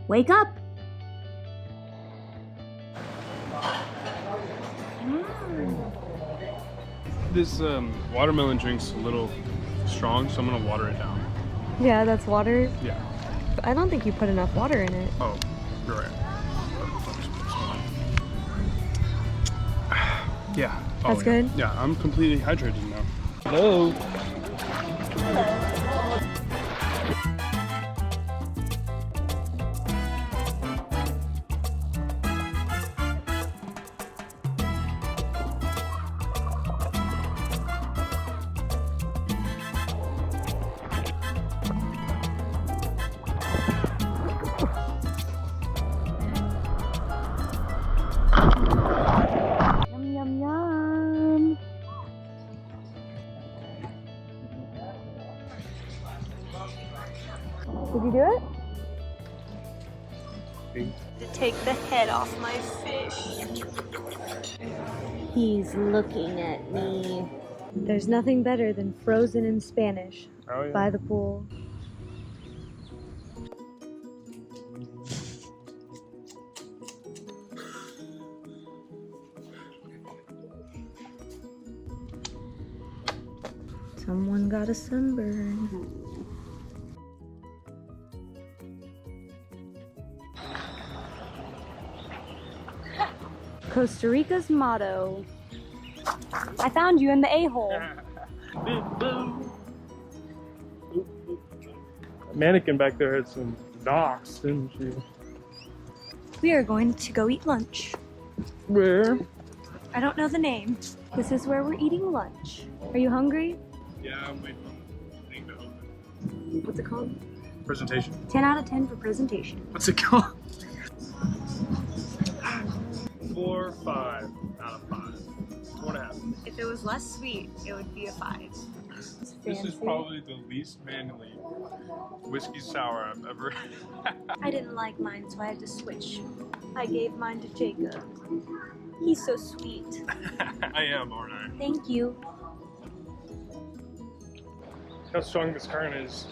Wake up! This watermelon drink's a little strong, so I'm gonna water it down. Yeah, that's water. Yeah. I don't think you put enough water in it. Oh, you're right. Yeah. Oh, That's good? Yeah, I'm completely hydrated now. Hello. Yum, yum, yum. Did you do it? To take the head off my fish. He's looking at me. There's nothing better than frozen in Spanish by the pool. Someone got a sunburn. Costa Rica's motto. I found you in the a-hole. Mannequin back there had some knocks, didn't she? We are going to go eat lunch. Where? I don't know the name. This is where we're eating lunch. Are you hungry? Yeah, I'm waiting on the thing to open. What's it called? Presentation. 10 out of 10 for presentation. What's it called? 4 or 5 out of 5. 4.5. If it was less sweet, it would be a 5. This is probably the least manly whiskey sour I've ever I didn't like mine, so I had to switch. I gave mine to Jacob. He's so sweet. I am, aren't I? Thank you. How strong this current is.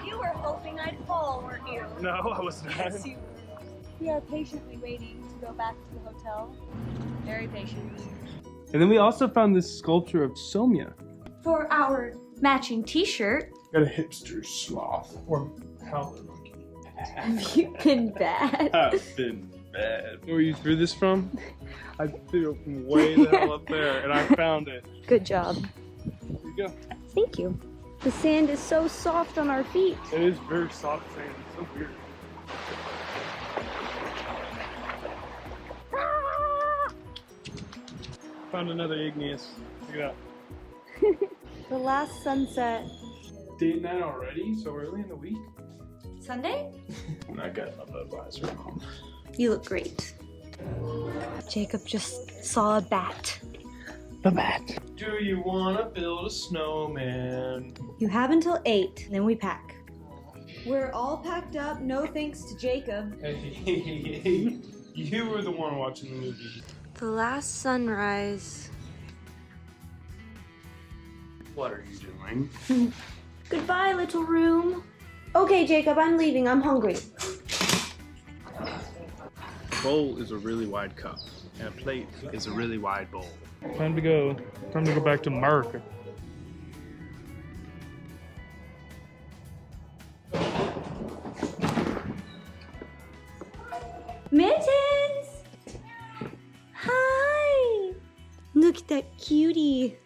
You were hoping I'd fall, weren't you? No, I was not. Yes, you were. We are patiently waiting to go back to the hotel. Very patient. And then we also found this sculpture of Somia. For our matching t-shirt. Got a hipster sloth. Or hell. Have you been bad? I've been bad. Where you threw this from? I threw it from way the hell up there and I found it. Good job. Here you go. Thank you. The sand is so soft on our feet. It is very soft sand. It's so weird. Ah! Found another igneous. Check it out. The last sunset. Date night already? So early in the week? Sunday? I got a Budweiser at home. You look great. Jacob just saw a bat. The bat. Do you want to build a snowman? You have until 8, then we pack. We're all packed up, no thanks to Jacob. Hey, you were the one watching the movie. The last sunrise. What are you doing? Goodbye, little room. Okay, Jacob, I'm leaving. I'm hungry. Bowl is a really wide cup, and a plate is a really wide bowl. Time to go. Time to go back to America. Mittens! Hi! Look at that cutie.